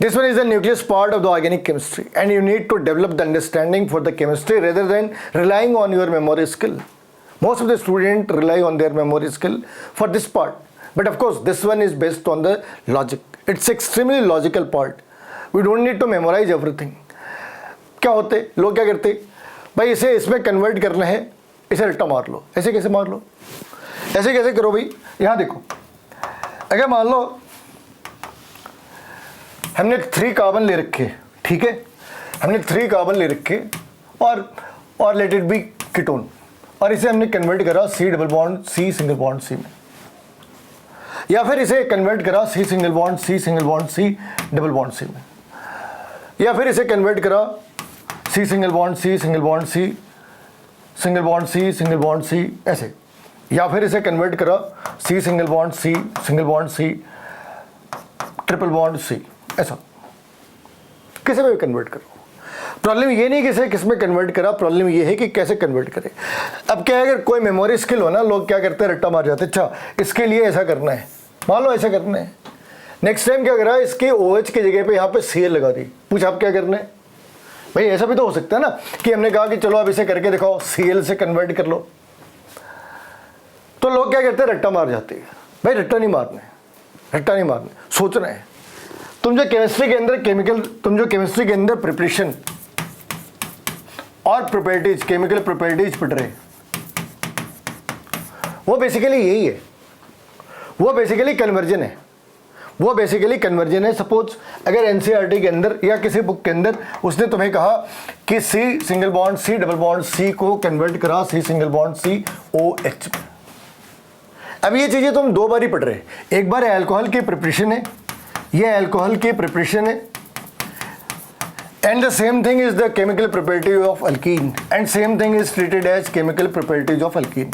This one is the nucleus part of the organic chemistry, and you need to develop the understanding for the chemistry rather than relying on your memory skill. Most of the students rely on their memory skill for this part, but of course this one is based on the logic. It's extremely logical part. We don't need to memorize everything. क्या होते लोग क्या करते, भाई इसे इसमें convert करना है, इसे रट्टा मार लो. ऐसे कैसे मार लो, ऐसे कैसे करो भाई. यहाँ देखो, अगर मान लो हमने 3 कार्बन ले रखे, ठीक है, हमने 3 कार्बन ले रखे और लेट इट बी कीटोन, और इसे हमने कन्वर्ट करा C double bond C single bond C में, या फिर इसे कन्वर्ट करा C single bond C single bond C double bond C में, या फिर इसे कन्वर्ट करा C single bond C single bond C single bond C single bond C ऐसे, या फिर इसे कन्वर्ट करा C single bond C single bond C triple bond C ऐसा. किसे में कन्वर्ट करो. प्रॉब्लम ये नहीं किसे किस में कन्वर्ट करा, प्रॉब्लम ये है कि कैसे कन्वर्ट करें. अब क्या है, अगर कोई मेमोरी स्किल हो ना, लोग क्या करते हैं, रट्टा मार जाते हैं. अच्छा इसके लिए ऐसा करना है, मान लो ऐसा करना है, नेक्स्ट टाइम क्या करा, इसके OH की जगह पे यहाँ पे Cl लगा दी. पूछ आप क्या करना है भाई. ऐसा भी तो हो सकता है ना कि हमने कहा कि चलो अब इसे करके दिखाओ, Cl से कन्वर्ट कर लो. तो लोग क्या करते हैं, रट्टा मार जाते हैं. भाई रट्टा नहीं मारना है, रट्टा नहीं मारना, सोचना है. तुम जो केमिस्ट्री के अंदर केमिस्ट्री के अंदर प्रिपरेशन और प्रॉपर्टीज, केमिकल प्रॉपर्टीज पढ़ रहे, वो बेसिकली यही है, वो बेसिकली कन्वर्जन है, वो बेसिकली कन्वर्जन है. सपोज अगर एनसीईआरटी के अंदर या किसी बुक के अंदर उसने तुम्हें कहा कि C single bond C double bond C को कन्वर्ट करा C single bond C OH में. अब ये चीज़ें तुम 2 बार ही पढ़ रहे. एक बार अल्कोहल की प्रिपरेशन है, ये अल्कोहल की प्रिपरेशन है, and the same thing is the chemical property of alkene, and same thing is treated as chemical properties of alkene.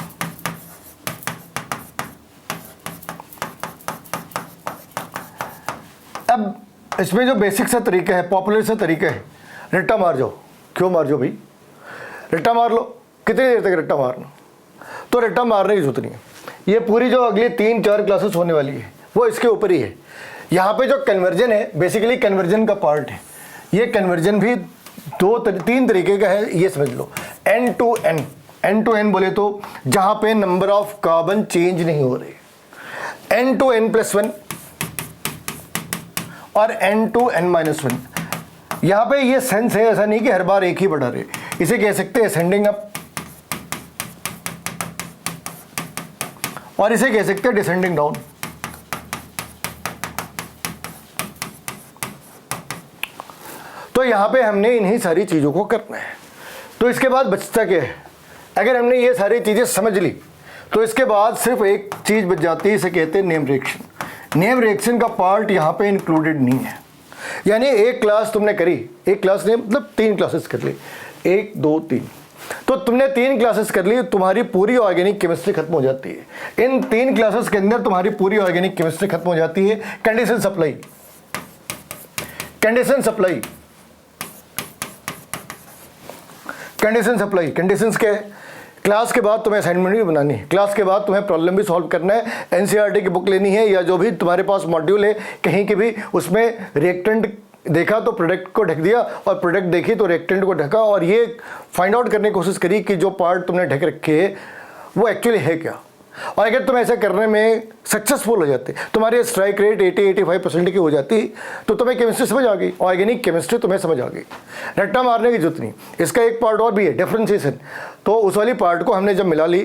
अब इसमें जो बेसिक सा तरीका है, पॉपुलर सा तरीका है, रट्टा मार जाओ. क्यों मार जाओ भाई, रट्टा मार लो. कितनी देर तक रट्टा मारना, तो रट्टा मारने की जरूरत नहीं है. ये पूरी जो अगली 3-4 क्लासेस होने वाली है वो इसके ऊपर ही है. यहाँ पे जो कन्वर्जन है बेसिकली कन्वर्जन का पार्ट है. ये कन्वर्जन भी 2-3 तरीके का है, ये समझ लो. N to N, N to N बोले तो जहाँ पे नंबर ऑफ कार्बन चेंज नहीं हो रहे, N to N+1 और N to N-1. यहाँ पे ये सेंस है, ऐसा नहीं कि हर बार एक ही बढ़ा रहे. इसे कह सकते हैं असेंडिंग अप, और इसे कह सकते हैं डिसेंडिंग डाउन. तो यहाँ पे हमने इन्हीं सारी चीज़ों को करना है. तो इसके बाद बचता क्या है, अगर हमने ये सारी चीज़ें समझ ली तो इसके बाद सिर्फ एक चीज़ बच जाती है, इसे कहते हैं नेम रिएक्शन. नेम रिएक्शन का पार्ट यहाँ पे इंक्लूडेड नहीं है. यानी एक क्लास तुमने करी, एक क्लास ने मतलब 3 क्लासेस कर ली, 1 2 3, तो तुमने 3 क्लासेस कर ली, तुम्हारी पूरी ऑर्गेनिक केमिस्ट्री खत्म हो जाती है. इन 3 क्लासेस के अंदर तुम्हारी पूरी ऑर्गेनिक केमिस्ट्री खत्म हो जाती है. Condition supply, condition supply, condition supply. Conditions क्या है, क्लास के बाद तुम्हें असाइनमेंट भी बनानी है, क्लास के बाद तुम्हें प्रॉब्लम भी सॉल्व करना है, एनसीईआरटी की बुक लेनी है, या जो भी तुम्हारे पास मॉड्यूल है कहीं के भी, उसमें रिएक्टेंट देखा तो प्रोडक्ट को ढक दिया, और प्रोडक्ट देखी तो रिएक्टेंट को ढका, और ये फाइंड आउट करने की कोशिश करी कि जो पार्ट तुमने ढक रखे है वो एक्चुअली है क्या. और अगर तुम ऐसा करने में सक्सेसफुल हो जाते, तुम्हारी स्ट्राइक रेट 80-85% की हो जाती, तो तुम्हें केमिस्ट्री समझ आ गई, ऑर्गेनिक केमिस्ट्री तुम्हें समझ आ गई. रट्टा मारने की जरूरत नहीं. इसका एक पार्ट और भी है, डिफरेंशिएशन. तो उस वाली पार्ट को हमने जब मिला ली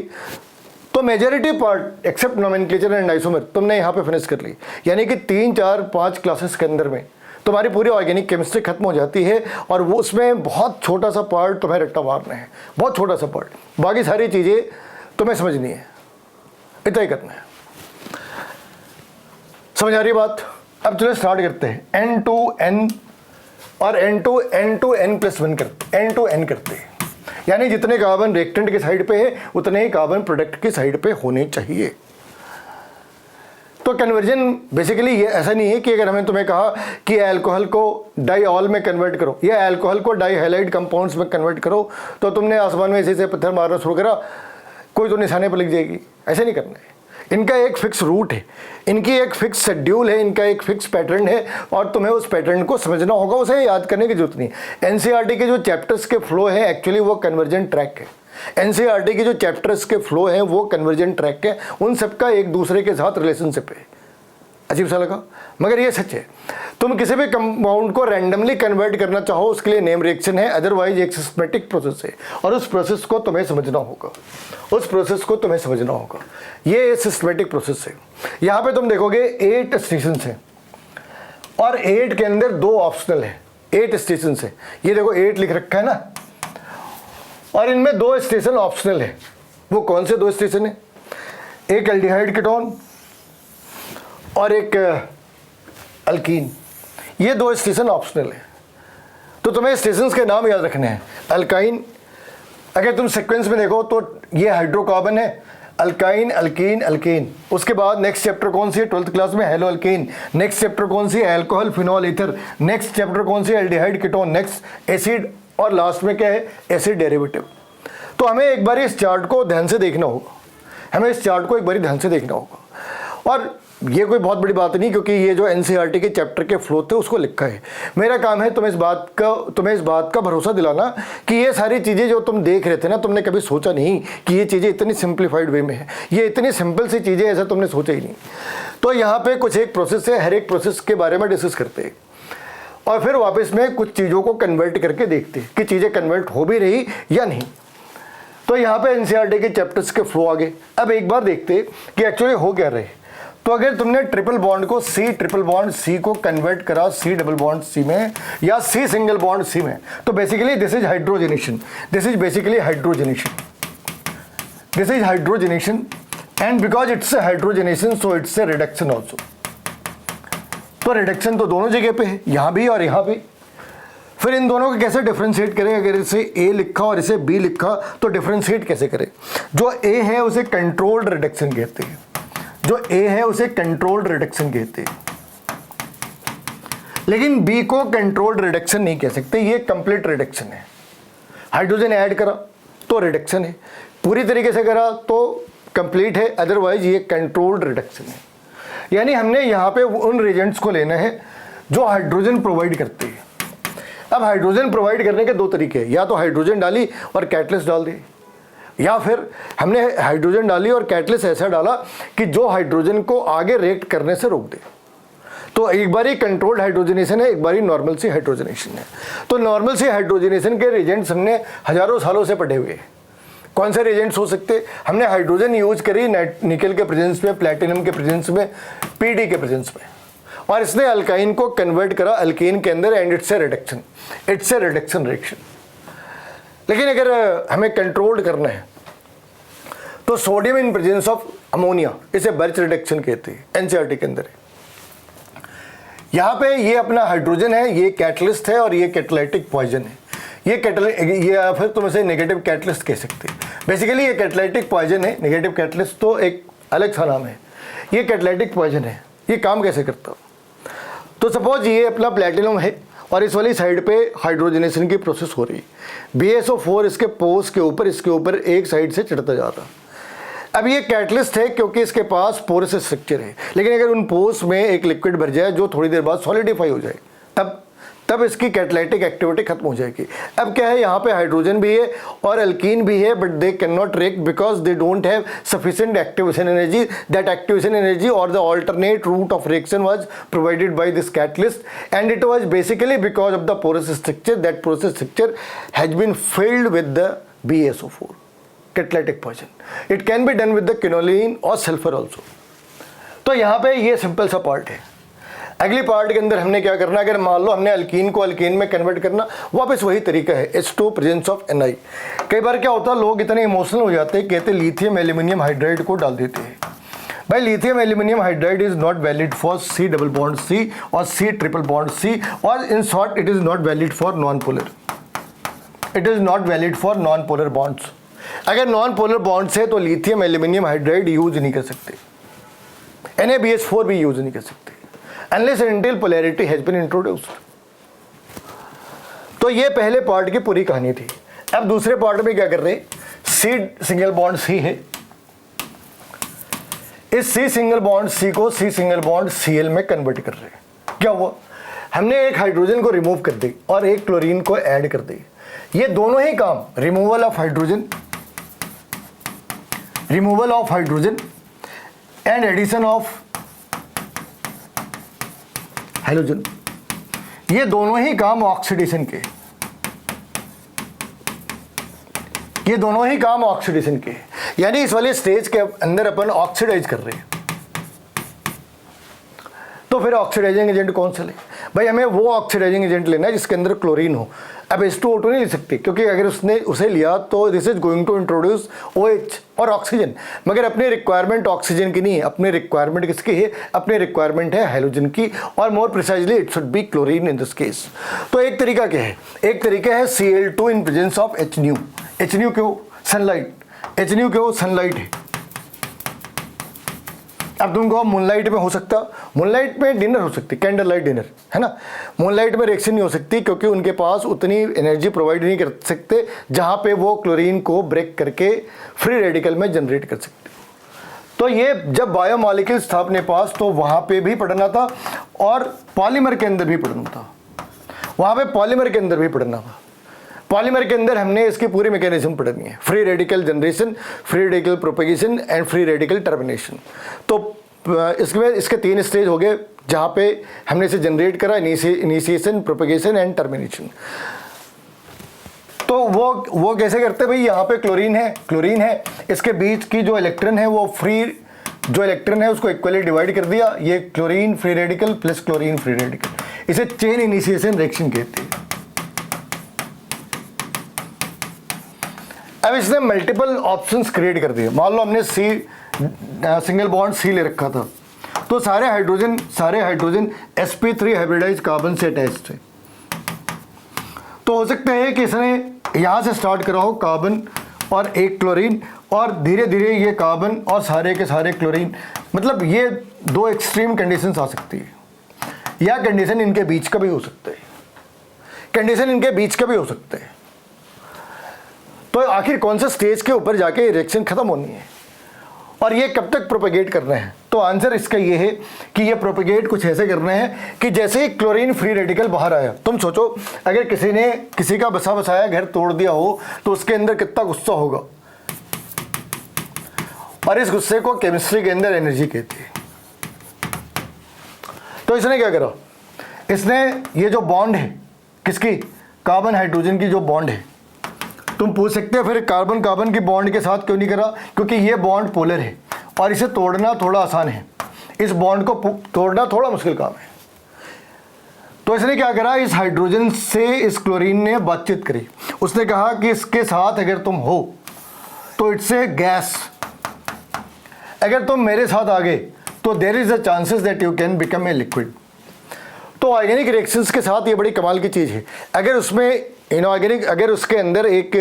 तो majority part except nomenclature and isomer तुमने यहाँ पे फिनिश कर ली. यानी कि 3-4-5 क्लासेस के अंदर में तुम्हारी पूरी ऑर्गेनिक केमिस्ट्री खत्म हो जाती है, और वो उसमें बहुत छोटा सा पार्ट तुम्हें रट्टा मारना है, बहुत छोटा सा पार्ट. बाकी सारी चीज़ें तुम्हें समझनी है, इतना ही करना है. समझ आ रही बात. अब चलो स्टार्ट करते हैं. N to N और N to N+1 करते, N to N करते हैं. यानी जितने कार्बन रिएक्टेंट की साइड पे है उतने ही कार्बन प्रोडक्ट की साइड पे होने चाहिए. तो कन्वर्जन बेसिकली ये ऐसा नहीं है कि अगर हमें तुम्हें कहा कि अल्कोहल को डाईऑल में कन्वर्ट करो या अल्कोहल को डाईहैलाइड कंपाउंड्स में कन्वर्ट करो, तो तुमने आसमान में ऐसे पत्थर मारना शुरू करा, कोई तो निशाने पर लिख जाएगी. ऐसे नहीं करना है. इनका एक फिक्स रूट है, इनकी एक फिक्स शेड्यूल है, इनका एक फिक्स पैटर्न है और तुम्हें उस पैटर्न को समझना होगा, उसे याद करने की जरूरत नहीं। एनसीईआरटी के जो चैप्टर्स के फ्लो है एक्चुअली वो कन्वर्जेंट ट्रैक है। एनसीईआरटी के जो चैप्टर्स के फ्लो हैं वो कन्वर्जेंट ट्रैक है, उन सबका एक दूसरे के साथ रिलेशनशिप है। अजीब सा लगा मगर ये सच है। तुम किसी भी कंपाउंड को रैंडमली कन्वर्ट करना चाहो उसके लिए नेम रिएक्शन है, अदरवाइज एक सिस्टमेटिक प्रोसेस है और उस प्रोसेस को तुम्हें समझना होगा, उस प्रोसेस को तुम्हें समझना होगा। ये सिस्टमेटिक प्रोसेस है। यहाँ पे तुम देखोगे 8 स्टेशन है और 8 के अंदर 2 ऑप्शनल है। 8 स्टेशन है, ये देखो 8 लिख रखा है ना, और इनमें 2 स्टेशन ऑप्शनल है। वो कौन से 2 स्टेशन है? एक एल्डिहाइड कीटोन और एक अल्कीन, ये 2 स्टेशन ऑप्शनल है। तो तुम्हें स्टेशंस के नाम याद रखने हैं। अल्काइन, अगर तुम सीक्वेंस में देखो तो ये हाइड्रोकार्बन है, अल्काइन अल्कीन अल्कीन। उसके बाद नेक्स्ट चैप्टर कौन सी है 12th क्लास में? Hello alkyne. नेक्स्ट चैप्टर कौन सी है? Alcohol phenol ether. Next chapter कौन सी है? Aldehyde ketone. नेक्स्ट एसिड, और लास्ट में क्या है? Acid derivative. तो हमें एक बार इस चार्ट को ध्यान से देखना होगा, हमें इस चार्ट को एक बार ध्यान से देखना होगा। और ये कोई बहुत बड़ी बात नहीं, क्योंकि ये जो एनसीईआरटी के चैप्टर के फ्लो थे उसको लिखा है। मेरा काम है तुम्हें इस बात का भरोसा दिलाना कि ये सारी चीज़ें जो तुम देख रहे थे ना, तुमने कभी सोचा नहीं कि ये चीज़ें इतनी सिंप्लीफाइड वे में है, ये इतनी सिंपल सी चीज़ें, ऐसा तुमने सोचा ही नहीं। तो यहाँ पे कुछ एक प्रोसेस है, हर एक प्रोसेस के बारे में डिस्कस करते हैं और फिर वापस में कुछ चीज़ों को कन्वर्ट करके देखते हैं कि चीज़ें कन्वर्ट हो भी रही या नहीं। तो यहाँ पे एनसीईआरटी के चैप्टर्स के फ्लो आगे। अब एक बार देखते कि एक्चुअली हो क्या रहे। तो अगर तुमने ट्रिपल बॉन्ड को ट्रिपल बॉन्ड सी को कन्वर्ट करा C डबल बॉन्ड C में या C सिंगल बॉन्ड C में, तो basically this is hydrogenation, this is basically hydrogenation, this is hydrogenation, and because it's A hydrogenation so it's a reduction also. तो reduction तो दोनों जगह पे है, यहाँ भी और यहाँ भी। फिर इन दोनों को कैसे डिफ्रेंशिएट करें? अगर इसे A लिखा और इसे B लिखा तो डिफ्रेंशिएट कैसे करें? जो A है उसे कंट्रोल्ड रिडक्शन कहते हैं, जो A है उसे कंट्रोल्ड रिडक्शन कहते हैं, लेकिन B को कंट्रोल्ड रिडक्शन नहीं कह सकते, ये कंप्लीट रिडक्शन है। हाइड्रोजन ऐड करा तो रिडक्शन है, पूरी तरीके से करा तो कंप्लीट है, अदरवाइज ये कंट्रोल्ड रिडक्शन है। यानी हमने यहाँ पे उन रिएजेंट्स को लेना है जो हाइड्रोजन प्रोवाइड करते हैं। अब हाइड्रोजन प्रोवाइड करने के 2 तरीके हैं, या तो हाइड्रोजन डाली और कैटलिस्ट डाल दी, या फिर हमने हाइड्रोजन डाली और कैटलिस्ट ऐसा डाला कि जो हाइड्रोजन को आगे रिएक्ट करने से रोक दे। तो एक बारी कंट्रोल्ड हाइड्रोजनेशन है, एक बारी नॉर्मल सी हाइड्रोजनेशन है। तो नॉर्मल सी हाइड्रोजनेशन के रिएजेंट्स हमने हजारों सालों से पढ़े हुए हैं। कौन से रिएजेंट्स हो सकते? हमने हाइड्रोजन यूज करी निकल के प्रेजेंस में, प्लैटिनम के प्रेजेंस में, पीडी के प्रेजेंस में, और इसने अल्काइन को कन्वर्ट करा अल्कीन के अंदर, and it's A reduction reaction. लेकिन अगर हमें कंट्रोल्ड करना है तो sodium in presence of ammonia, इसे बर्च रिडक्शन कहते हैं, एनसीईआरटी के अंदर है। यहाँ पे ये अपना हाइड्रोजन है, ये कैटलिस्ट है और ये कैटालिटिक पॉइजन है। ये या फिर तुम इसे नेगेटिव कैटलिस्ट कह सकते हैं। बेसिकली ये कैटालिटिक पॉइजन है, नेगेटिव कैटलिस्ट तो एक अलग सा नाम है। ये कैटालिटिक पॉइजन है। ये काम कैसे करता? तो सपोज ये अपना प्लैटिनम है और इस वाली साइड पे हाइड्रोजनेशन की प्रोसेस हो रही है। BSO4 इसके पोर्स के ऊपर, इसके ऊपर एक साइड से चढ़ता जा रहा। अब ये कैटलिस्ट है क्योंकि इसके पास पोरस स्ट्रक्चर है, लेकिन अगर उन पोर्स में एक लिक्विड भर जाए जो थोड़ी देर बाद सॉलिडिफाई हो जाए, तब इसकी कैटालिटिक एक्टिविटी खत्म हो जाएगी। अब क्या है, यहाँ पे हाइड्रोजन भी है और अल्कीन भी है, but they can not react because they don't have sufficient activation energy. That activation energy और the alternate route of reaction was provided by this catalyst, and it was basically because of the porous structure. That porous structure has been filled with the BSO4 catalytic poison. It can be done with the quinoline और sulphur also. तो यहाँ पे ये simple सा part है। अगली part के अंदर हमने क्या करना, अगर मान लो हमने अल्कीन को अल्कीन में कन्वर्ट करना, वापस वही तरीका है, H2 प्रेजेंस ऑफ Ni। कई बार क्या होता है, लोग इतने इमोशनल हो जाते हैं, कहते लिथियम एल्यूमिनियम हाइड्राइड को डाल देते हैं। भाई lithium aluminium hydride is not valid for C double bond C और C ट्रिपल बॉन्ड C, और in short it is not valid for non polar, it is not valid for non polar bonds. अगर non polar bonds है तो lithium aluminium hydride use नहीं कर सकते, NaBH4 भी use नहीं कर सकते, unless and until polarity has been introduced. तो ये पहले पार्ट की पूरी कहानी थी। अब दूसरे पार्ट में क्या कर रहे हैं, C सिंगल बॉन्ड C है, इस C सिंगल बॉन्ड C को C सिंगल बॉन्ड Cl में कन्वर्ट कर रहे हैं। क्या हुआ, हमने एक हाइड्रोजन को रिमूव कर दी और एक क्लोरीन को ऐड कर दी। ये दोनों ही काम, removal of hydrogen and addition of halogen, ये दोनों ही काम ऑक्सीडेशन के, ये दोनों ही काम ऑक्सीडेशन के, यानी इस वाले स्टेज के अंदर अपन ऑक्सीडाइज कर रहे हैं। तो फिर ऑक्सीडाइजिंग एजेंट कौन सा ले भाई, हमें वो ऑक्सीडाइजिंग एजेंट लेना है जिसके अंदर क्लोरीन हो। अब H2O2 नहीं ले सकती, क्योंकि अगर उसने उसे लिया तो this is going to introduce OH और ऑक्सीजन, मगर अपनी रिक्वायरमेंट ऑक्सीजन की नहीं है, अपनी रिक्वायरमेंट किसकी है, अपनी रिक्वायरमेंट है हैलोजन की, और more precisely it should be chlorine in this case. तो एक तरीका क्या है, एक तरीका है Cl2 in presence of HNu। HNu क्यों, सनलाइट, HNu क्यों, सनलाइट है। अब तुमको मूनलाइट में हो सकता, मूनलाइट में डिनर हो सकती, कैंडल लाइट डिनर है ना, मूनलाइट में रिएक्शन नहीं हो सकती क्योंकि उनके पास उतनी एनर्जी प्रोवाइड नहीं कर सकते जहाँ पे वो क्लोरीन को ब्रेक करके फ्री रेडिकल में जनरेट कर सकते। तो ये जब बायोमॉलिक्यूल्स था अपने पास तो वहाँ पे भी पढ़ना था और पॉलीमर के अंदर भी पढ़ना था, वहाँ पे पॉलीमर के अंदर भी पढ़ना था। पॉलीमर के अंदर हमने इसकी पूरी मैकेनिज्म पढ़नी है, free radical generation, free radical propagation and free radical termination. तो इसके 3 स्टेज हो गए जहाँ पे हमने इसे जनरेट करा, इनिशिएशन, प्रोपेगेशन एंड टर्मिनेशन। तो वो कैसे करते भाई, यहाँ पे क्लोरीन है, इसके बीच की जो इलेक्ट्रॉन है वो फ्री, जो इलेक्ट्रॉन है उसको इक्वली डिवाइड कर दिया, ये chlorine free radical plus chlorine free radical, इसे चेन इनिशिएशन रिएक्शन कहते हैं। अब इसने मल्टीपल ऑप्शंस क्रिएट कर दिए। मान लो हमने सिंगल बॉन्ड C ले रखा था, तो सारे हाइड्रोजन sp3 हाइब्रिडाइज कार्बन से अटैच्ड थे। तो हो सकता है कि इसने यहाँ से स्टार्ट करा हो कार्बन और एक क्लोरीन, और धीरे धीरे ये कार्बन और सारे के सारे क्लोरीन, मतलब ये 2 एक्सट्रीम कंडीशंस आ सकती है, या कंडीशन इनके बीच का भी हो सकता है, तो आखिर कौन सा स्टेज के ऊपर जाके रिएक्शन खत्म होनी है और ये कब तक प्रोपेगेट करना है। तो आंसर इसका ये है कि ये प्रोपेगेट कुछ ऐसे करना है कि जैसे ही क्लोरीन फ्री रेडिकल बाहर आया, तुम सोचो अगर किसी ने किसी का बसा बसाया घर तोड़ दिया हो तो उसके अंदर कितना गुस्सा होगा, और इस गुस्से को केमिस्ट्री के अंदर एनर्जी कहती है। तो इसने क्या करा, इसने ये जो बॉन्ड है किसकी, कार्बन हाइड्रोजन की जो बॉन्ड है, तुम पूछ सकते हो फिर कार्बन की बॉन्ड के साथ क्यों नहीं करा, क्योंकि ये बॉन्ड पोलर है और इसे तोड़ना थोड़ा आसान है, इस बॉन्ड को तोड़ना थोड़ा मुश्किल काम है। तो इसने क्या करा, इस हाइड्रोजन से इस क्लोरीन ने बातचीत करी, उसने कहा कि इसके साथ अगर तुम हो तो इट्स ए गैस, अगर तुम मेरे साथ आ गए तो there is a chances that you can become a liquid. तो ऑर्गेनिक रिएक्शंस के साथ ये बड़ी कमाल की चीज़ है, अगर उसमें इनऑर्गेनिक, अगर उसके अंदर एक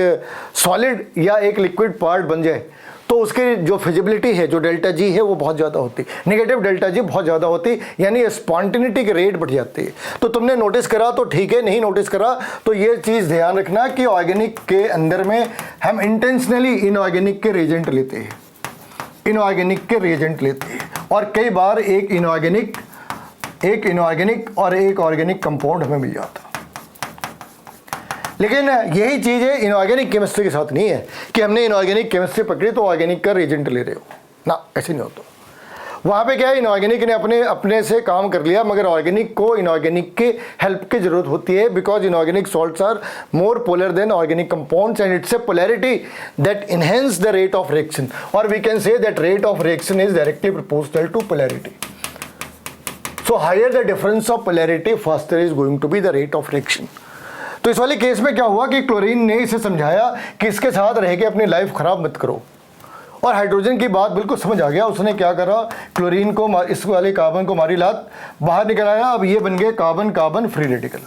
सॉलिड या एक लिक्विड पार्ट बन जाए तो उसकी जो फिजिबिलिटी है, जो डेल्टा जी है वो बहुत ज़्यादा होती, नेगेटिव डेल्टा जी बहुत ज़्यादा होती, यानी स्पॉन्टेनिटी के रेट बढ़ जाती है। तो तुमने नोटिस करा तो ठीक है, नहीं नोटिस करा तो ये चीज़ ध्यान रखना कि ऑर्गेनिक के अंदर में हम इंटेंशनली इनऑर्गेनिक के रिएजेंट लेते हैं, और कई बार एक इनऑर्गेनिक और एक ऑर्गेनिक कंपाउंड हमें मिल जाता। लेकिन यही चीज़ है इनऑर्गेनिक केमिस्ट्री के साथ नहीं है कि हमने इनऑर्गेनिक केमिस्ट्री पकड़ी तो ऑर्गेनिक का रिएजेंट ले रहे हो ना, ऐसे नहीं होता। वहाँ पे क्या है, इनऑर्गेनिक ने अपने से काम कर लिया, मगर ऑर्गेनिक को इनऑर्गेनिक के हेल्प की जरूरत होती है, because inorganic salts are more polar than organic compounds and it's a polarity that enhance the rate of reaction, और we can say that rate of reaction is directly proportional to polarity. So higher the difference of polarity, faster is going to be the rate of reaction. तो इस वाले case में क्या हुआ कि chlorine ने इसे समझाया कि इसके साथ रह के अपनी लाइफ खराब मत करो, और हाइड्रोजन की बात बिल्कुल समझ आ गया। उसने क्या करा, क्लोरीन को, इस वाले कार्बन को मारी लात, बाहर निकल आया। अब ये बन गए कार्बन फ्री रेडिकल।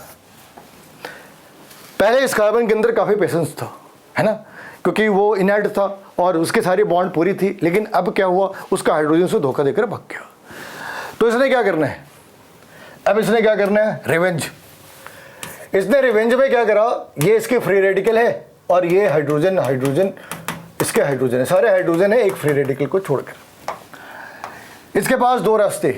पहले इस कार्बन के अंदर काफ़ी पेशेंस था, है ना, क्योंकि वो इनर्ट था और उसके सारी बॉन्ड पूरी थी। लेकिन अब क्या हुआ, उसका हाइड्रोजन से धोखा देकर भाग गया। तो इसने क्या करना है, अब इसने क्या करना है, रिवेंज। इसने रिवेंज में क्या करा, ये इसके फ्री रेडिकल है और ये हाइड्रोजन इसके हाइड्रोजन है, सारे हाइड्रोजन है एक फ्री रेडिकल को छोड़कर। इसके पास दो रास्ते,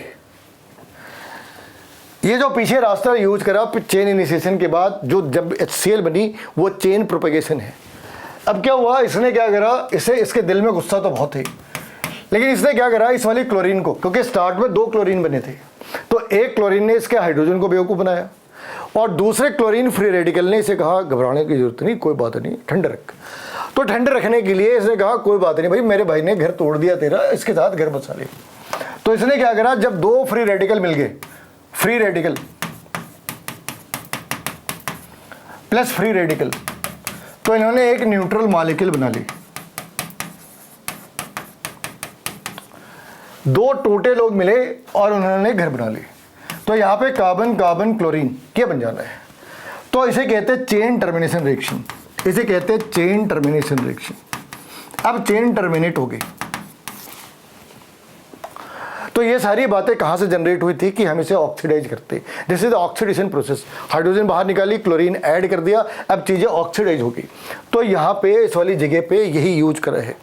ये जो पीछे रास्ता यूज करा चेन इनिशिएशन के बाद जो जब HCl बनी वो चेन प्रोपेगेशन है। अब क्या हुआ, इसने क्या करा, इसे इसके दिल में गुस्सा तो बहुत है, लेकिन इसने क्या करा इस वाली क्लोरीन को, क्योंकि स्टार्ट में 2 क्लोरीन बने थे, तो एक क्लोरीन ने इसके हाइड्रोजन को बेवकूफ़ बनाया और दूसरे क्लोरीन फ्री रेडिकल ने इसे कहा घबराने की जरूरत नहीं, कोई बात नहीं, ठंड रख। तो ठंड रखने के लिए इसने कहा कोई बात नहीं भाई, मेरे भाई ने घर तोड़ दिया तेरा, इसके साथ घर बसा ले। तो इसने क्या करा, जब 2 फ्री रेडिकल मिल गए, free radical plus free radical, तो इन्होंने एक न्यूट्रल मॉलिक्यूल बना ली। 2 टूटे लोग मिले और उन्होंने घर बना ली। तो यहाँ पे कार्बन कार्बन क्लोरीन क्या बन जाना है, तो इसे कहते हैं चेन टर्मिनेशन रिएक्शन, इसे कहते हैं चेन टर्मिनेशन रिएक्शन। अब चेन टर्मिनेट हो गई, तो ये सारी बातें कहाँ से जनरेट हुई थी कि हम इसे ऑक्सीडाइज करते, this is oxidation process. Hydrogen बाहर निकाली, क्लोरीन ऐड कर दिया, अब चीज़ें ऑक्सीडाइज हो गई। तो यहाँ पे इस वाली जगह पे यही यूज करा है,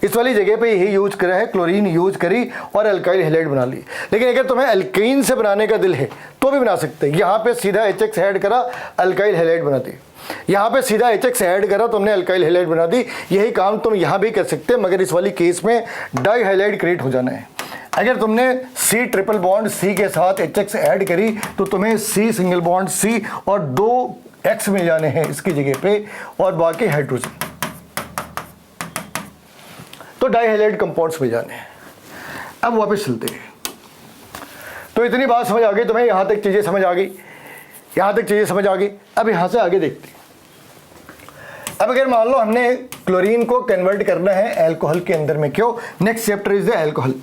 इस वाली जगह पे यही यूज करा है, क्लोरीन यूज करी और अल्काइल हैलाइड बना ली। लेकिन अगर तुम्हें अल्कीन से बनाने का दिल है तो भी बना सकते हैं। यहाँ पे सीधा HX ऐड करा, अल्काइल हैलाइड बना दी, यहाँ पे सीधा HX ऐड करा, तुमने अल्काइल हैलाइड बना दी। यही काम तुम यहाँ भी कर सकते हैं, मगर इस वाली केस में डाई हैलाइड क्रिएट हो जाना है। अगर तुमने C ट्रिपल बॉन्ड C के साथ HX ऐड करी तो तुम्हें C सिंगल बॉन्ड C और 2 X मिल जाने हैं इसकी जगह पे और बाकी हाइड्रोजन, तो डाई हैलाइड कंपाउंड्स मिल जाने हैं। अब वापस चलते हैं। तो इतनी बात समझ आ गई तुम्हें, यहाँ तक चीज़ें समझ आ गई, यहाँ तक चीज़ें समझ आ गई। अब यहाँ से आगे देखते हैं। अब अगर मान लो हमने क्लोरीन को कन्वर्ट करना है अल्कोहल के अंदर में, क्यों, next chapter is the alcohol.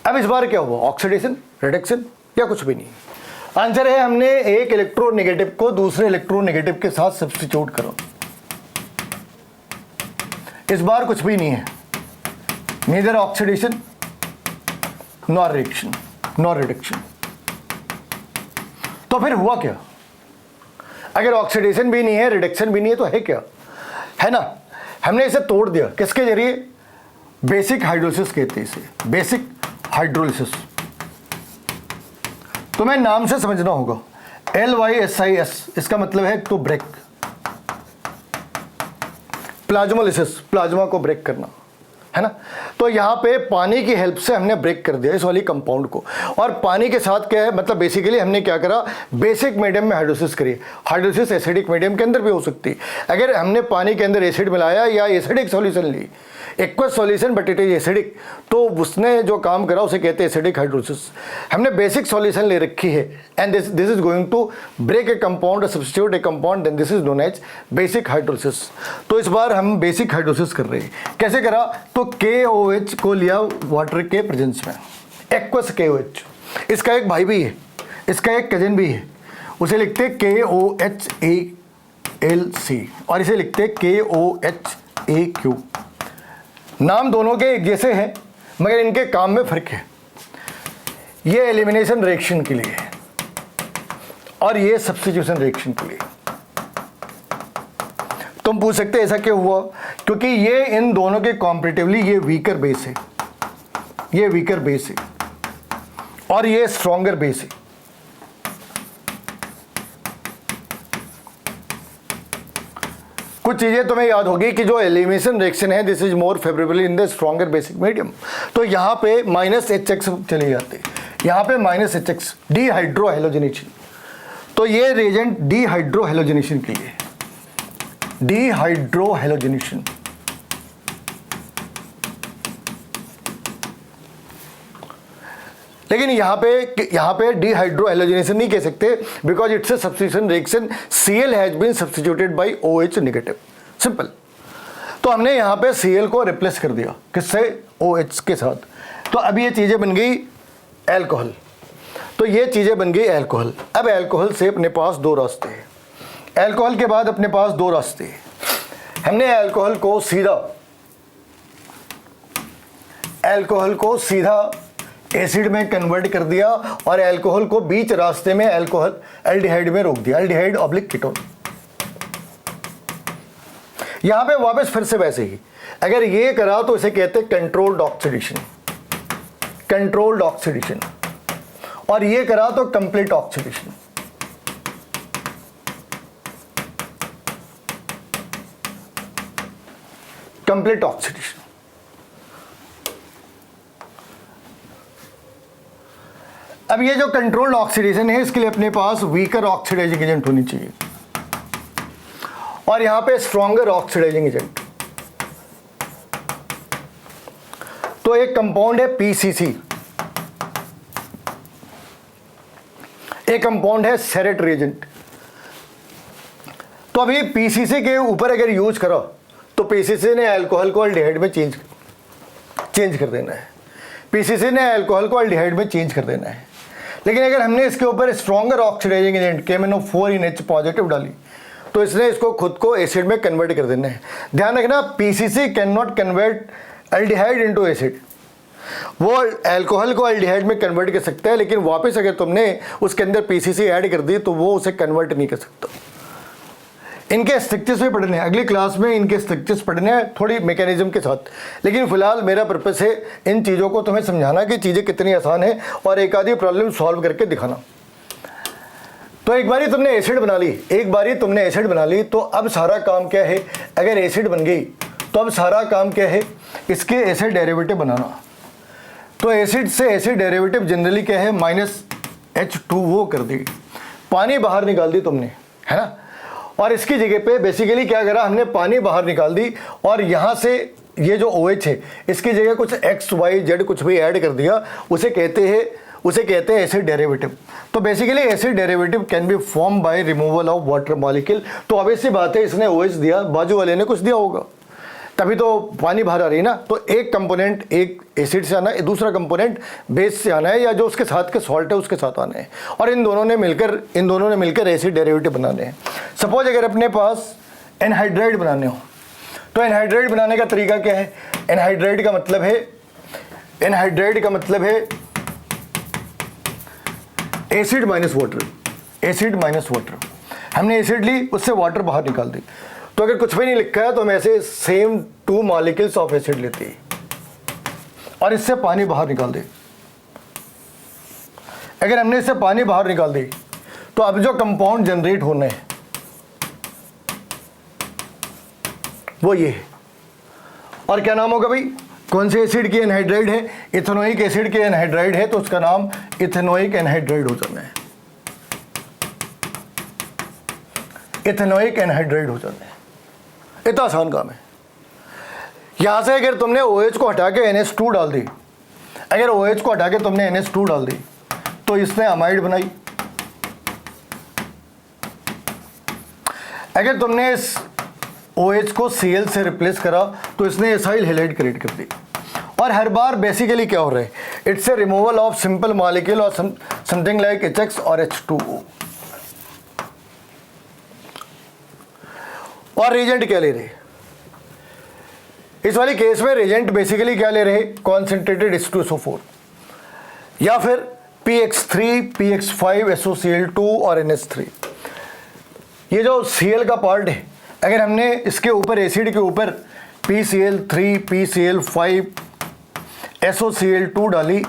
अब इस बार क्या हुआ, ऑक्सीडेशन, रिडक्शन या कुछ भी नहीं। आंसर है हमने एक इलेक्ट्रोनेगेटिव को दूसरे इलेक्ट्रोनेगेटिव के साथ सब्स्टिट्यूट करो। इस बार कुछ भी नहीं है, neither oxidation nor reaction nor reduction. तो फिर हुआ क्या, अगर ऑक्सीडेशन भी नहीं है रिडक्शन भी नहीं है तो है क्या, है ना। हमने इसे तोड़ दिया किसके जरिए, बेसिक हाइड्रोलिसिस कहते हैं इसे, बेसिक हाइड्रोलिसिस। तुम्हें नाम से समझना होगा, LYSIS, इसका मतलब है टू ब्रेक, प्लाज्मोलिसिस, प्लाज्मा को ब्रेक करना, है ना। तो यहाँ पे पानी की हेल्प से हमने ब्रेक कर दिया इस वाली कंपाउंड को। और पानी के साथ क्या है, मतलब बेसिकली हमने क्या करा, बेसिक मीडियम में हाइड्रोलिसिस करी। हाइड्रोलिसिस एसिडिक मीडियम के अंदर भी हो सकती है। अगर हमने पानी के अंदर एसिड मिलाया या एसिडिक सॉल्यूशन ली, aqueous solution but it is acidic, तो उसने जो काम करा उसे कहते हैं एसिडिक हाइड्रोलिसिस। हमने बेसिक सॉल्यूशन ले रखी है and this is going to break a compound, substitute a compound, then this is known as basic hydrolysis. तो इस बार हम बेसिक हाइड्रोलिसिस कर रहे हैं। कैसे करा, तो KOH को लिया वाटर के प्रेजेंस में, एक्वस KOH। इसका एक भाई भी है, इसका एक कजन भी है, उसे लिखते KOHAlC और इसे लिखते KOHAQ। नाम दोनों के एक जैसे हैं मगर इनके काम में फर्क है। ये एलिमिनेशन रिएक्शन के लिए है और ये सब्स्टिट्यूशन रिएक्शन के लिए। तुम पूछ सकते हैं ऐसा क्यों हुआ, क्योंकि ये इन दोनों के कॉम्पैरेटिवली ये वीकर बेस है, ये वीकर बेस है और ये स्ट्रॉन्गर बेस है। कुछ चीजें तुम्हें याद होगी कि जो एलिमिनेशन रिएक्शन है this is more favourable in the stronger basic medium. तो यहाँ पे -HX चले जाते, यहाँ पे -HX डिहाइड्रोहेलोजिनेशन। तो ये रिएजेंट डिहाइड्रोहेलोजिनेशन के लिए, डिहाइड्रोहेलोजिनेशन। लेकिन यहाँ पे डिहाइड्रोहेलोजिनेशन नहीं कह सकते because it's a substitution reaction, Cl has been substituted by OH negative, simple. तो हमने यहाँ पे Cl को रिप्लेस कर दिया किससे, OH के साथ। तो अब ये चीज़ें बन गई अल्कोहल, तो ये चीज़ें बन गई अल्कोहल। अब अल्कोहल से अपने पास 2 रास्ते हैं, अल्कोहल के बाद अपने पास 2 रास्ते हैं। हमने अल्कोहल को सीधा एसिड में कन्वर्ट कर दिया और अल्कोहल को बीच रास्ते में अल्कोहल एल्डिहाइड में रोक दिया, एल्डिहाइड ऑब्लिक कीटोन। यहां पे वापस फिर से वैसे ही, अगर ये करा तो इसे कहते हैं कंट्रोल्ड ऑक्सीडेशन। कंट्रोल्ड ऑक्सीडेशन, और ये करा तो कंप्लीट ऑक्सीडेशन। Complete oxidation. अब ये जो कंट्रोल्ड ऑक्सीडेशन है, इसके लिए अपने पास वीकर ऑक्सीडाइजिंग एजेंट होनी चाहिए, और यहां पे स्ट्रॉन्गर ऑक्सीडाइजिंग एजेंट। तो एक कंपाउंड है पीसीसी, एक कंपाउंड है सेरेट रिएजेंट। तो अभी पीसीसी के ऊपर अगर यूज करो तो पीसीसी ने अल्कोहल को एल्डिहाइड में चेंज कर देना है, पीसीसी ने अल्कोहल को एल्डिहाइड में चेंज कर देना है। लेकिन अगर हमने इसके ऊपर stronger oxidising agent KMnO4 positive डाली तो इसने इसको खुद को एसिड में कन्वर्ट कर देना है। ध्यान रखना, PCC can not convert aldehyde into acid. वो अल्कोहल को एल्डिहाइड में कन्वर्ट कर सकता है, लेकिन वापस अगर तुमने उसके अंदर पीसीसी ऐड कर दी तो वो उसे कन्वर्ट नहीं कर सकता। इनके स्ट्रक्चर्स भी पढ़ने हैं, अगली क्लास में इनके स्ट्रक्चर्स पढ़ने हैं थोड़ी मैकेनिज्म के साथ। लेकिन फिलहाल मेरा पर्पस है इन चीज़ों को तुम्हें समझाना कि चीज़ें कितनी आसान है और एक आधी प्रॉब्लम सॉल्व करके दिखाना। तो एक बारी तुमने एसिड बना ली, तो अब सारा काम क्या है, अगर एसिड बन गई तो अब सारा काम क्या है, इसके एसिड डेरिवेटिव बनाना। तो एसिड से एसिड डेरिवेटिव जनरली क्या है, -H2O कर दी, पानी बाहर निकाल दी तुमने, है ना। और इसकी जगह पे बेसिकली क्या करा, हमने पानी बाहर निकाल दी और यहाँ से ये जो OH है इसकी जगह कुछ X, Y, Z कुछ भी ऐड कर दिया, उसे कहते हैं एसिड डेरिवेटिव। तो basically acid derivative can be form by removal of water molecule. तो ऑब्वियस सी बात है, इसने OH दिया, बाजू वाले ने कुछ दिया होगा, तभी तो पानी बाहर आ रही ना। तो एक कंपोनेंट एक एसिड से आना है, दूसरा कंपोनेंट बेस से आना है, या जो उसके साथ के सॉल्ट है उसके साथ आना है, और इन दोनों ने मिलकर एसिड डेरिवेटिव बनाने हैं। सपोज अगर अपने पास एनहाइड्राइड बनाने हो, तो एनहाइड्राइड बनाने का तरीका क्या है, एनहाइड्राइड का मतलब है एसिड माइनस वाटर। हमने एसिड ली, उससे वाटर बाहर निकाल दी। तो अगर कुछ भी नहीं लिखा है तो हम ऐसे सेम 2 मॉलिक्यूल्स ऑफ एसिड लेते हैं और इससे पानी बाहर निकाल दे। अगर हमने इससे पानी बाहर निकाल दी तो अब जो कंपाउंड जनरेट होना है वो ये है। और क्या नाम होगा भाई, कौन से एसिड की एनहाइड्राइड है, इथेनोइक एसिड की एनहाइड्राइड है, तो उसका नाम इथेनोइक एनहाइड्राइड हो जाना है, इथेनोइक एनहाइड्राइड हो जाना है। इतना आसान काम है। यहां से अगर तुमने OH को हटा के NH2 डाल दी, अगर OH को हटा के तुमने NH2 डाल दी तो इसने अमाइड बनाई। अगर तुमने इस OH को Cl से रिप्लेस करा तो इसने एसाइल हैलाइड क्रिएट कर दी। और हर बार बेसिकली क्या हो रहा है, it's a removal of simple molecule और समथिंग लाइक HX और H2O। और रिएजेंट क्या ले रहे, इस वाली केस में रिएजेंट बेसिकली क्या ले रहे, कॉन्सेंट्रेटेड H2SO4 या फिर PX3, PX5, SOCl2 और NH3। ये जो Cl का पार्ट है, अगर हमने इसके ऊपर एसिड के ऊपर PCl3, PCl5, SOCl2 डाली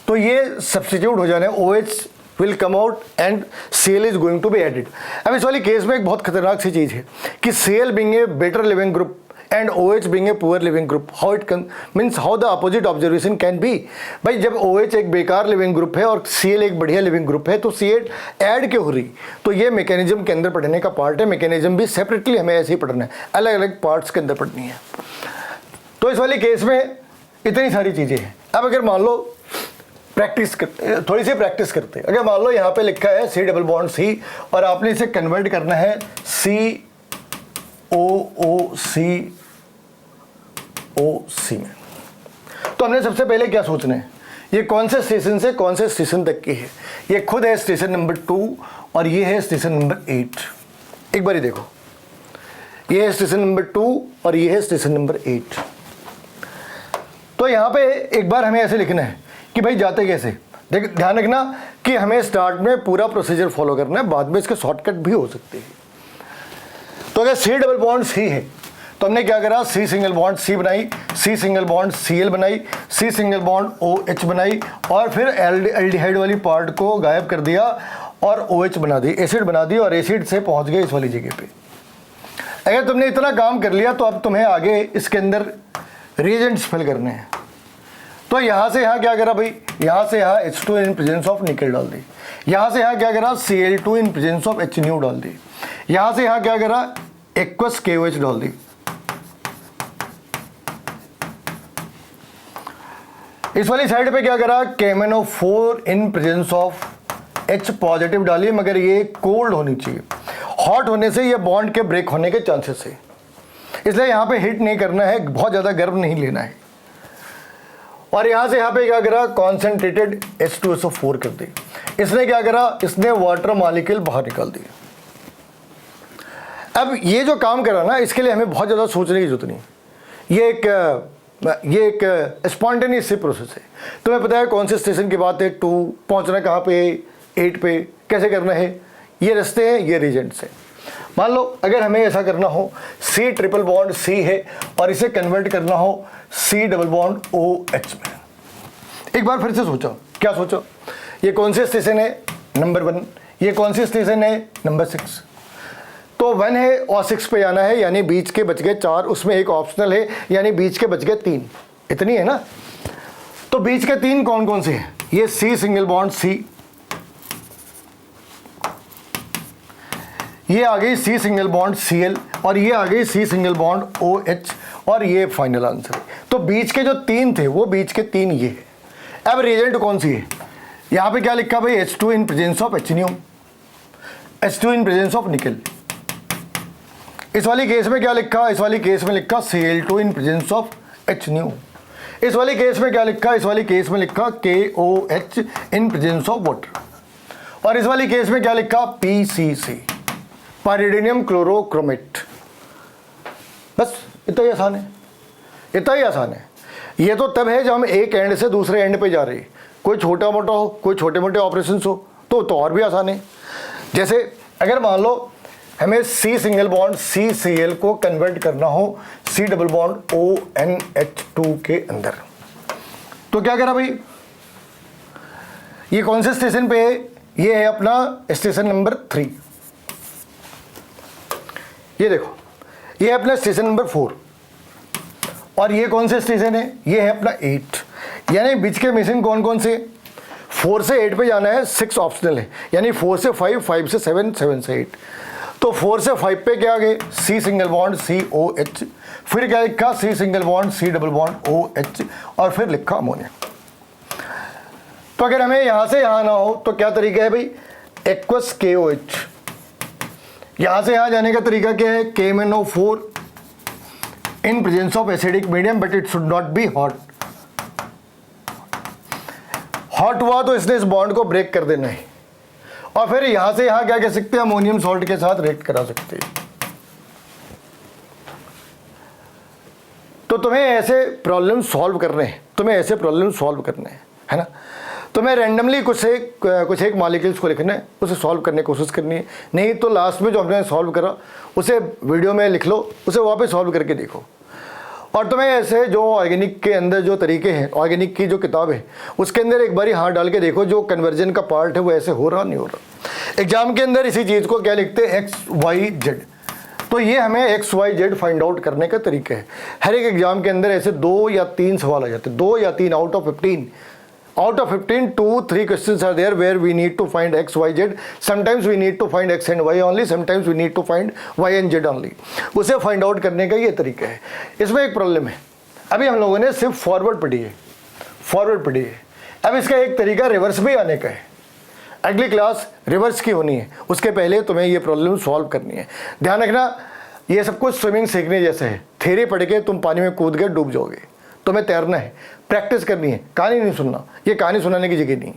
तो ये सब्स्टिट्यूट हो जाना है, OH will come out and Cl is going to be added। अब इस वाली केस में एक बहुत खतरनाक सी चीज़ है कि Cl being a better living group and OH being a poor living group, how it means how the opposite observation can be। भाई जब OH एक बेकार लिविंग ग्रुप है और Cl एक बढ़िया लिविंग ग्रुप है तो Cl ऐड क्यों हो रही, तो ये मैकेनिज्म के अंदर पढ़ने का पार्ट है। मैकेनिज्म भी सेपरेटली हमें ऐसे ही पढ़ना है, अलग अलग पार्ट्स के अंदर पढ़नी है। तो इस वाली केस में इतनी सारी चीज़ें हैं। अब अगर मान लो थोड़ी सी प्रैक्टिस करते हैं, अगर मान लो यहाँ पे लिखा है C+C और आपने इसे कन्वर्ट करना है COOCOC में, तो हमने सबसे पहले क्या सोचना है, ये कौन से स्टेशन से कौन से स्टेशन तक की है। ये खुद है स्टेशन नंबर 2 और ये है स्टेशन नंबर 8। एक बार ही देखो, ये है स्टेशन नंबर 2 और ये है स्टेशन नंबर 8। तो यहाँ पे एक बार हमें ऐसे लिखना है कि भाई जाते कैसे। देख ध्यान रखना कि हमें स्टार्ट में पूरा प्रोसीजर फॉलो करना है, बाद में इसके शॉर्टकट भी हो सकते हैं। तो अगर C+C है तो हमने क्या करा, सी सिंगल बॉन्ड सी बनाई, सी सिंगल बॉन्ड Cl बनाई, सी सिंगल बॉन्ड OH बनाई, और फिर एल्डिहाइड वाली पार्ट को गायब कर दिया और OH बना दी, एसिड बना दी, और एसिड से पहुंच गए इस वाली जगह पे। अगर तुमने इतना काम कर लिया तो अब तुम्हें आगे इसके अंदर रिएजेंट्स फिल करने हैं। तो यहाँ से यहाँ क्या करा भाई, यहाँ से यहाँ H2 इन प्रेजेंस ऑफ निकल डाल दी, यहाँ से यहाँ क्या करा, Cl2 in presence of HNO डाल दी, यहाँ से यहाँ क्या करा, एक्वस KOH डाल दी। इस वाली साइड पे क्या करा, KMnO4 in presence of H positive डाली, मगर ये कोल्ड होनी चाहिए, हॉट होने से ये बॉन्ड के ब्रेक होने के चांसेस है, इसलिए यहाँ पे हीट नहीं करना है, बहुत ज़्यादा गर्म नहीं लेना है। और यहाँ से यहाँ पे क्या करा, कॉन्सेंट्रेटेड H2SO4 कर दी। इसने क्या करा, इसने वाटर मॉलिक्यूल बाहर निकाल दिए। अब ये जो काम करा ना, इसके लिए हमें बहुत ज़्यादा सोचने की जरूरत नहीं, ये एक स्पॉन्टेनियस सी प्रोसेस है। तुम्हें पता है कौन से स्टेशन की बात है, 2 पहुँचना कहाँ पे, 8 पे कैसे करना है, ये रास्ते हैं, ये रीजेंट्स हैं। मान लो अगर हमें ऐसा करना हो, C ट्रिपल बॉन्ड C है और इसे कन्वर्ट करना हो C डबल बॉन्ड OH में। एक बार फिर से सोचो, क्या सोचो, ये कौन से स्टेशन है, नंबर 1, ये कौन सी स्टेशन है, नंबर 6। तो 1 है और 6 पे आना है, यानी बीच के बच गए 4, उसमें एक ऑप्शनल है, यानी बीच के बच गए 3, इतनी है ना। तो बीच के 3 कौन कौन से हैं, ये C सिंगल बॉन्ड C, ये आ गई C सिंगल बॉन्ड Cl, और ये आ गई C सिंगल बॉन्ड OH, और ये फाइनल आंसर है। तो बीच के जो 3 थे वो बीच के 3 ये है। अब रिएजेंट कौन सी है, यहाँ पे क्या लिखा भाई, H2 in presence of HNO, H2 in presence of निकल। इस वाली केस में क्या लिखा, इस वाली केस में लिखा Cl2 in presence of HNO। इस वाली केस में क्या लिखा, इस वाली केस में लिखा KOH in presence of water. और इस वाली केस में क्या लिखा, PCC, पायरिडिनियम क्लोरोक्रोमेट। बस इतना ही आसान है, इतना ही आसान है। ये तो तब है जब हम एक एंड से दूसरे एंड पे जा रहे हैं, कोई छोटा मोटा हो, कोई छोटे मोटे ऑपरेशंस हो तो और भी आसान है। जैसे अगर मान लो हमें C सिंगल बॉन्ड CCl को कन्वर्ट करना हो C डबल बॉन्ड ONH2 के अंदर, तो क्या करा भाई, ये कौन से स्टेशन पे है, ये है अपना स्टेशन नंबर 3। ये देखो, ये है अपना स्टेशन नंबर 4, और ये कौन से स्टेशन है, ये है अपना 8। यानी बीच के मिशन कौन कौन से, 4 से 8 पे जाना है, 6 ऑप्शनल है, यानी 4 से 5, 5 से 7, 7 से 8। तो 4 से 5 पे क्या आ गए, C सिंगल बॉन्ड COH, फिर क्या लिखा, C single bond C double bond OH, और फिर लिखा अमोनिया। तो अगर हमें यहाँ से यहाँ ना हो तो क्या तरीका है भाई, एक्वस KOH। यहाँ से यहाँ जाने का तरीका क्या है, KMnO4 in presence of acidic medium, but it should not be hot. Hot हुआ तो इसने इस बॉन्ड को ब्रेक कर देना है, और फिर यहाँ से यहाँ क्या कह सकते हैं, अमोनियम सॉल्ट के साथ रिएक्ट करा सकते हैं। तो तुम्हें ऐसे प्रॉब्लम सॉल्व करने हैं, तुम्हें ऐसे प्रॉब्लम सॉल्व करने हैं, है ना। तुम्हें रैंडमली कुछ एक मॉलिक्यूल्स को लिखना है, उसे सॉल्व करने की कोशिश करनी है, नहीं तो लास्ट में जो हमने सॉल्व करा उसे वीडियो में लिख लो, उसे वापस सॉल्व करके देखो। और तुम्हें ऐसे जो ऑर्गेनिक के अंदर जो तरीके हैं, ऑर्गेनिक की जो किताब है उसके अंदर एक बारी हाथ डाल के देखो, जो कन्वर्जन का पार्ट है वो ऐसे हो रहा नहीं हो रहा। एग्जाम के अंदर इसी चीज़ को क्या लिखते हैं, XYZ। तो ये हमें XYZ फाइंड आउट करने का तरीका है। हर एक एग्जाम के अंदर ऐसे 2 या 3 सवाल आ जाते हैं, 2 या 3 out of 15। Out of 15, 2-3 questions are there where we need to find X, Y, Z. Sometimes we need to find X and Y only. Sometimes we need to find Y and Z only. उसे find out करने का ये तरीका है। इसमें एक problem है, अभी हम लोगों ने सिर्फ फॉरवर्ड पढ़ी है, फॉरवर्ड पढ़ी है। अब इसका एक तरीका रिवर्स भी आने का है। अगली क्लास रिवर्स की होनी है, उसके पहले तुम्हें ये प्रॉब्लम सॉल्व करनी है। ध्यान रखना, ये सब कुछ स्विमिंग सीखने जैसे है। थ्योरी पढ़ के तुम पानी में कूद के डूब जाओगे, तुम्हें तैरना है, प्रैक्टिस करनी है, कहानी नहीं सुनना। ये कहानी सुनाने की जगह नहीं।